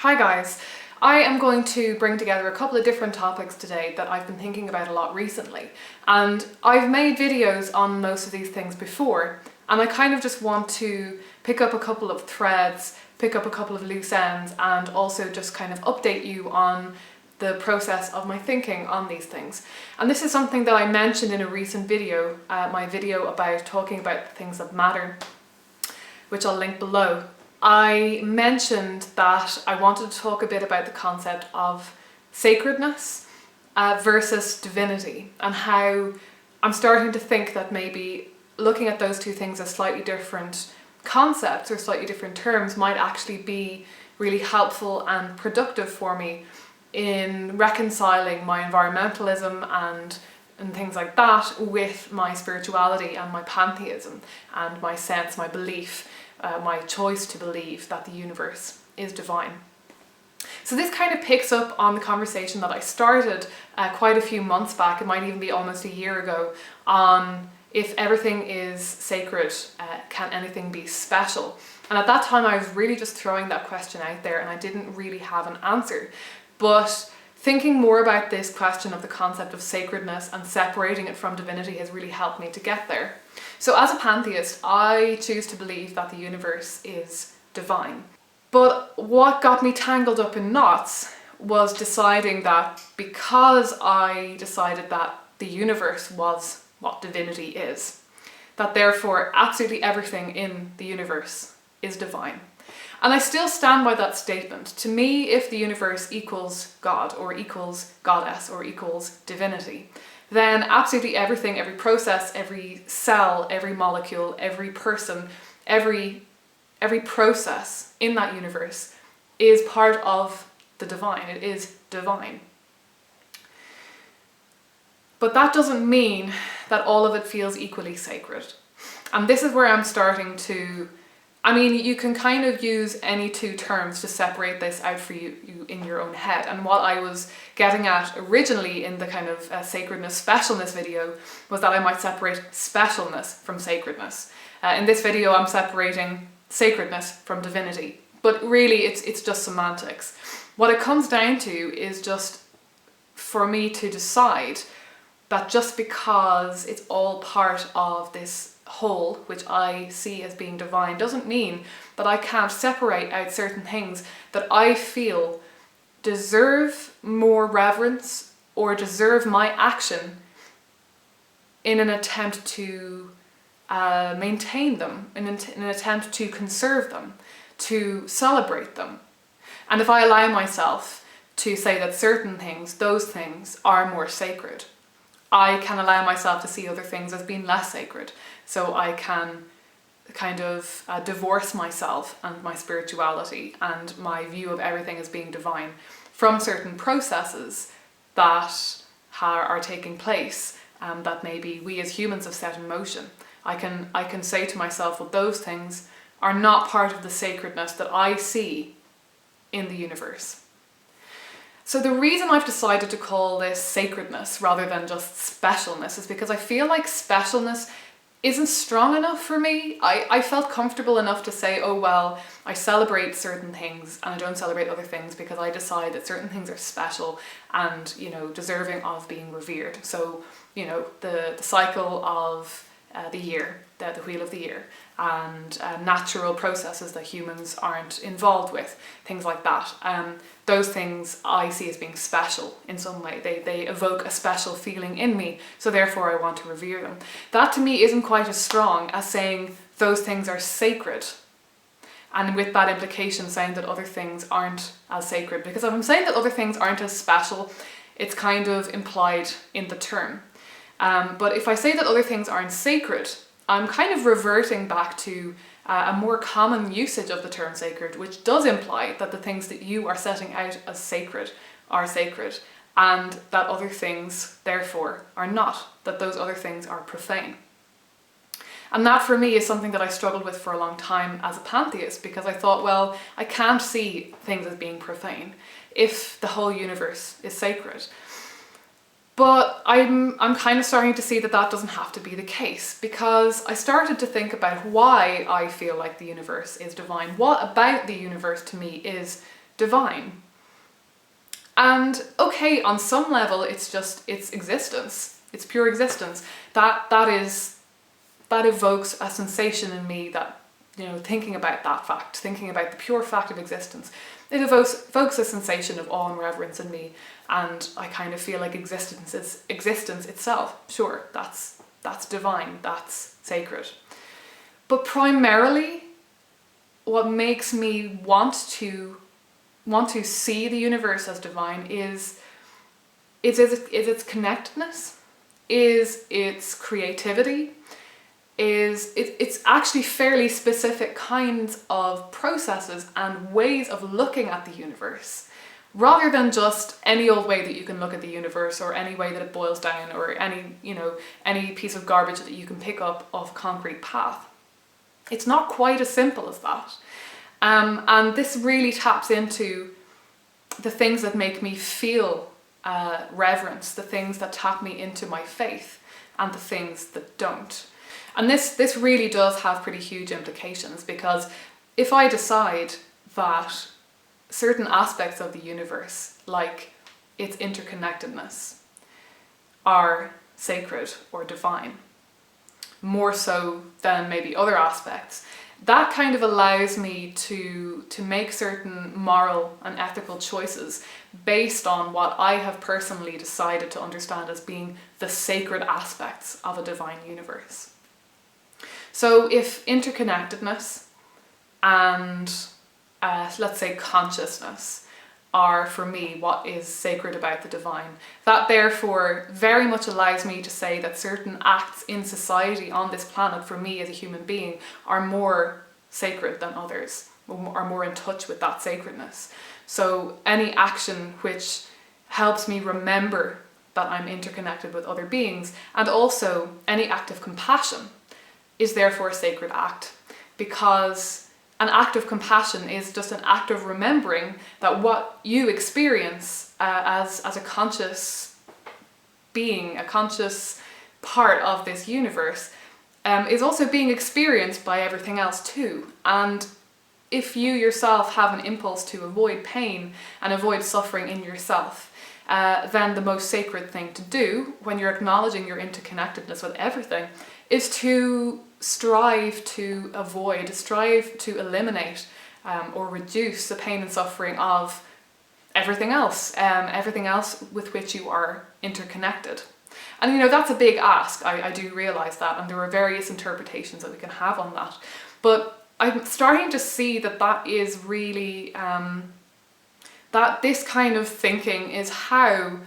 Hi guys, I am going to bring together a couple of different topics today that I've been thinking about a lot recently, and I've made videos on most of these things before, and I kind of just want to pick up a couple of threads, pick up a couple of loose ends, and also just kind of update you on the process of my thinking on these things. And this is something that I mentioned in a recent video, my video about talking about the things that matter, which I'll link below. I mentioned that I wanted to talk a bit about the concept of sacredness versus divinity, and how I'm starting to think that maybe looking at those two things as slightly different concepts or slightly different terms might actually be really helpful and productive for me in reconciling my environmentalism and things like that with my spirituality and my pantheism and my sense, my belief, my choice to believe that the universe is divine. So this kind of picks up on the conversation that I started quite a few months back, it might even be almost a year ago, on if everything is sacred, can anything be special? And at that time I was really just throwing that question out there and I didn't really have an answer. But thinking more about this question of the concept of sacredness and separating it from divinity has really helped me to get there. So as a pantheist, I choose to believe that the universe is divine. But what got me tangled up in knots was deciding that because I decided that the universe was what divinity is, that therefore absolutely everything in the universe is divine. And I still stand by that statement. To me, if the universe equals God or equals goddess or equals divinity, then absolutely everything, every process, every cell, every molecule, every person, every process in that universe is part of the divine. It is divine. But that doesn't mean that all of it feels equally sacred. And this is where I'm starting to, you can kind of use any two terms to separate this out for you in your own head. And what I was getting at originally in the kind of sacredness, specialness video was that I might separate specialness from sacredness. In this video I'm separating sacredness from divinity. But really it's just semantics. What it comes down to is just for me to decide that just because it's all part of this whole, which I see as being divine, doesn't mean that I can't separate out certain things that I feel deserve more reverence or deserve my action in an attempt to maintain them, in an attempt to conserve them, to celebrate them. And if I allow myself to say that certain things, those things, are more sacred, I can allow myself to see other things as being less sacred. So I can kind of divorce myself and my spirituality and my view of everything as being divine from certain processes that are taking place that maybe we as humans have set in motion. I can say to myself, well, those things are not part of the sacredness that I see in the universe. So the reason I've decided to call this sacredness rather than just specialness is because I feel like specialness isn't strong enough for me. I felt comfortable enough to say, oh well, I celebrate certain things and I don't celebrate other things because I decide that certain things are special and, deserving of being revered. So, the cycle of the year, the wheel of the year, and natural processes that humans aren't involved with, things like that. Those things I see as being special in some way. They evoke a special feeling in me, so therefore I want to revere them. That to me isn't quite as strong as saying those things are sacred, and with that implication saying that other things aren't as sacred. Because if I'm saying that other things aren't as special, it's kind of implied in the term. But if I say that other things aren't sacred, I'm kind of reverting back to a more common usage of the term sacred, which does imply that the things that you are setting out as sacred are sacred, and that other things, therefore, are not, that those other things are profane. And that for me is something that I struggled with for a long time as a pantheist, because I thought, well, I can't see things as being profane if the whole universe is sacred. But I'm kind of starting to see that that doesn't have to be the case, because I started to think about why I feel like the universe is divine. What about the universe to me is divine. And okay, on some level, it's existence. It's pure existence. That evokes a sensation in me that, thinking about that fact, thinking about the pure fact of existence, it evokes a sensation of awe and reverence in me, and I kind of feel like existence is existence itself. Sure, that's divine, that's sacred. But primarily, what makes me want to see the universe as divine is its connectedness, is its creativity, it's actually fairly specific kinds of processes and ways of looking at the universe, rather than just any old way that you can look at the universe, or any way that it boils down, or any piece of garbage that you can pick up off a concrete path. It's not quite as simple as that. And this really taps into the things that make me feel reverence, the things that tap me into my faith, and the things that don't. And this really does have pretty huge implications, because if I decide that certain aspects of the universe, like its interconnectedness, are sacred or divine, more so than maybe other aspects, that kind of allows me to make certain moral and ethical choices based on what I have personally decided to understand as being the sacred aspects of a divine universe. So if interconnectedness and let's say consciousness are for me what is sacred about the divine, that therefore very much allows me to say that certain acts in society on this planet for me as a human being are more sacred than others, are more in touch with that sacredness. So any action which helps me remember that I'm interconnected with other beings, and also any act of compassion, is therefore a sacred act, because an act of compassion is just an act of remembering that what you experience as a conscious being, a conscious part of this universe, is also being experienced by everything else too. And if you yourself have an impulse to avoid pain and avoid suffering in yourself, then the most sacred thing to do when you're acknowledging your interconnectedness with everything is to strive to eliminate or reduce the pain and suffering of everything else with which you are interconnected. And that's a big ask, I do realise that, and there are various interpretations that we can have on that. But I'm starting to see that is really, that this kind of thinking is how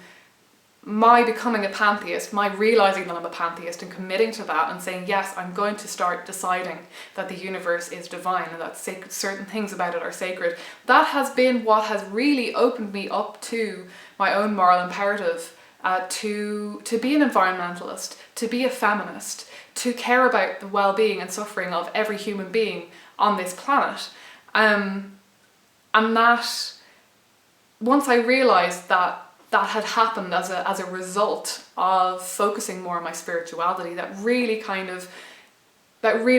my becoming a pantheist, my realising that I'm a pantheist and committing to that and saying, yes, I'm going to start deciding that the universe is divine and that certain things about it are sacred, that has been what has really opened me up to my own moral imperative to be an environmentalist, to be a feminist, to care about the well-being and suffering of every human being on this planet. And that, once I realised that had happened as a result of focusing more on my spirituality, that really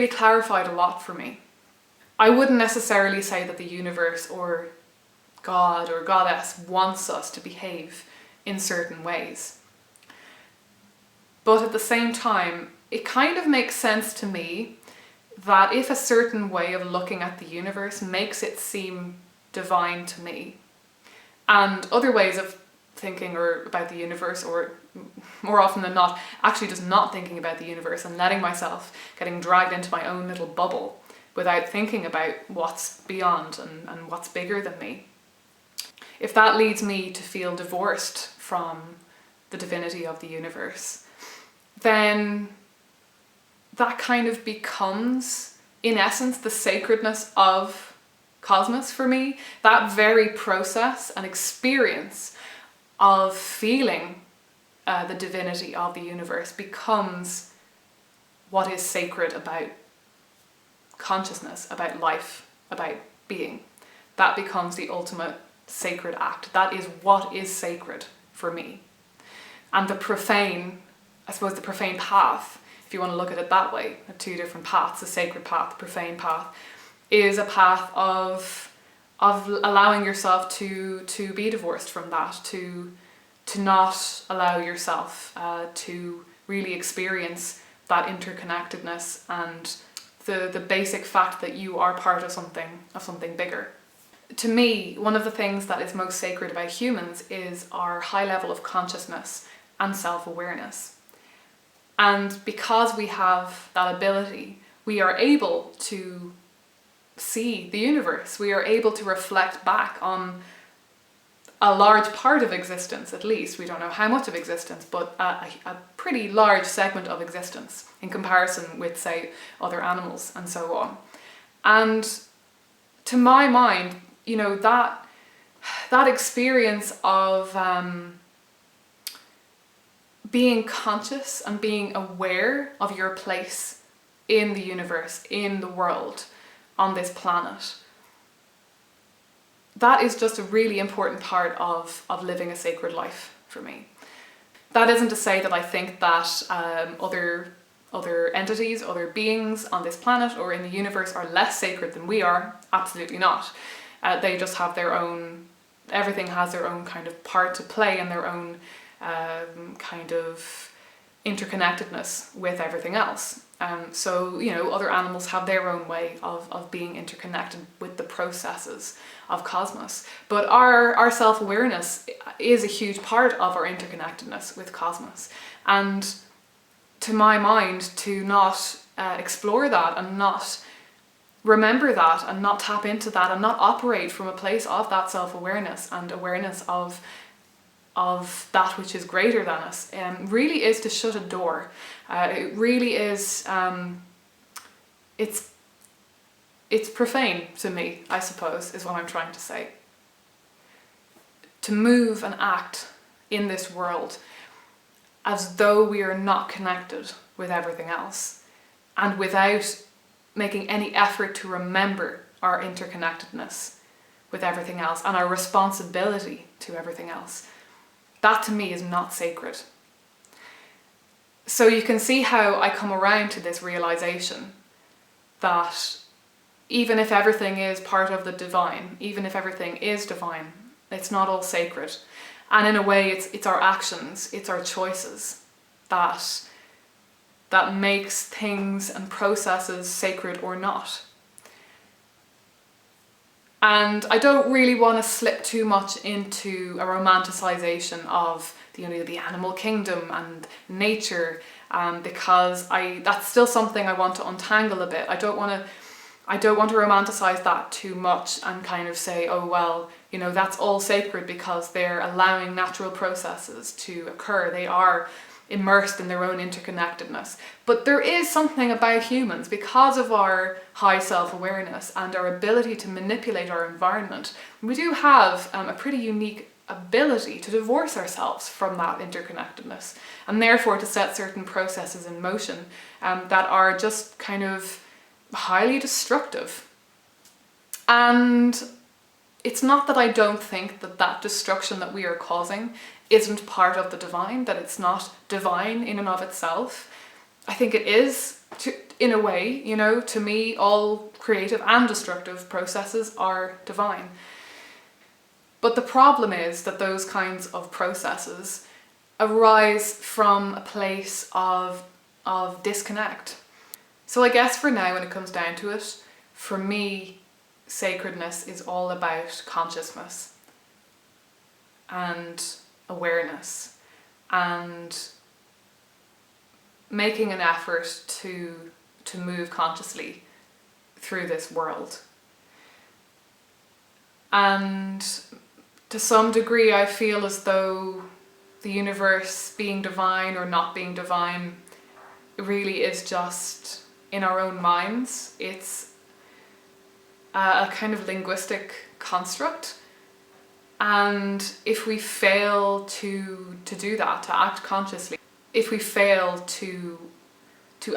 clarified a lot for me. I wouldn't necessarily say that the universe or God or goddess wants us to behave in certain ways. But at the same time, it kind of makes sense to me that if a certain way of looking at the universe makes it seem divine to me, and other ways of thinking or about the universe, or more often than not, actually just not thinking about the universe and letting myself getting dragged into my own little bubble without thinking about what's beyond and what's bigger than me. If that leads me to feel divorced from the divinity of the universe, then that kind of becomes, in essence, the sacredness of cosmos for me. That very process and experience of feeling the divinity of the universe becomes what is sacred about consciousness, about life, about being. That becomes the ultimate sacred act. That is what is sacred for me. And the profane, I suppose the profane path, if you want to look at it that way, two different paths, the sacred path, the profane path, is a path of of allowing yourself to be divorced from that, to not allow yourself to really experience that interconnectedness and the basic fact that you are part of something bigger. To me, one of the things that is most sacred about humans is our high level of consciousness and self-awareness. And because we have that ability, we are able to see the universe. We are able to reflect back on a large part of existence, at least. We don't know how much of existence, but a pretty large segment of existence in comparison with, say, other animals and so on. And to my mind, you know, that experience of being conscious and being aware of your place in the universe, in the world, on this planet, that is just a really important part of living a sacred life for me. That isn't to say that I think that other entities, other beings on this planet or in the universe are less sacred than we are. Absolutely not. They just have their own, everything has their own kind of part to play and their own kind of interconnectedness with everything else. So, you know, other animals have their own way of being interconnected with the processes of cosmos. But our self-awareness is a huge part of our interconnectedness with cosmos. And to my mind, to not explore that and not remember that and not tap into that and not operate from a place of that self-awareness and awareness of that which is greater than us, really is to shut a door. It really is, it's profane to me, I suppose, is what I'm trying to say. To move and act in this world as though we are not connected with everything else, and without making any effort to remember our interconnectedness with everything else and our responsibility to everything else. That to me is not sacred. So you can see how I come around to this realization that even if everything is part of the divine, even if everything is divine, it's not all sacred. And in a way, it's our actions, it's our choices that makes things and processes sacred or not. And I don't really want to slip too much into a romanticization of the animal kingdom and nature, because that's still something I want to untangle a bit. I don't want to romanticize that too much and kind of say, oh well, you know, that's all sacred because they're allowing natural processes to occur. They are immersed in their own interconnectedness. But there is something about humans, because of our high self-awareness and our ability to manipulate our environment, we do have a pretty unique ability to divorce ourselves from that interconnectedness, and therefore to set certain processes in motion that are just kind of highly destructive. And it's not that I don't think that destruction that we are causing isn't part of the divine, that it's not divine in and of itself. I think it is, in a way, you know, to me all creative and destructive processes are divine. But the problem is that those kinds of processes arise from a place of disconnect. So I guess for now, when it comes down to it, for me, sacredness is all about consciousness and awareness and making an effort to move consciously through this world. And to some degree I feel as though the universe being divine or not being divine really is just in our own minds. It's a kind of linguistic construct. And if we fail to do that, to act consciously, if we fail to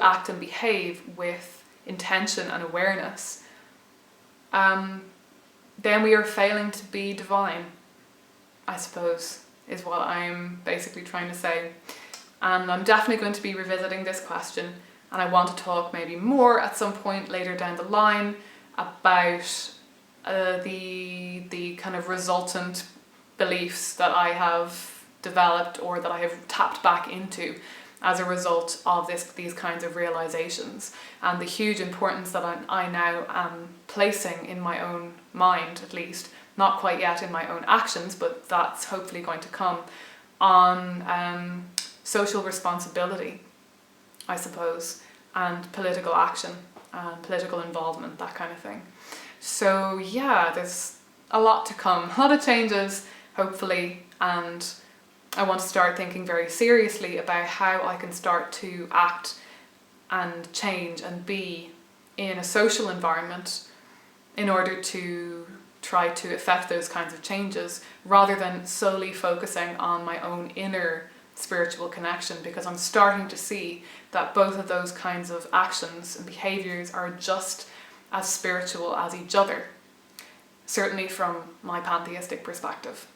act and behave with intention and awareness, then we are failing to be divine, I suppose, is what I'm basically trying to say. And I'm definitely going to be revisiting this question, and I want to talk maybe more at some point later down the line about the kind of resultant beliefs that I have developed or that I have tapped back into as a result of these kinds of realizations, and the huge importance that I now am placing in my own mind, at least, not quite yet in my own actions, but that's hopefully going to come, on social responsibility, I suppose, and political action and political involvement, that kind of thing. So yeah, there's a lot to come, a lot of changes, hopefully, and I want to start thinking very seriously about how I can start to act and change and be in a social environment in order to try to affect those kinds of changes, rather than solely focusing on my own inner spiritual connection, because I'm starting to see that both of those kinds of actions and behaviours are just as spiritual as each other, certainly from my pantheistic perspective.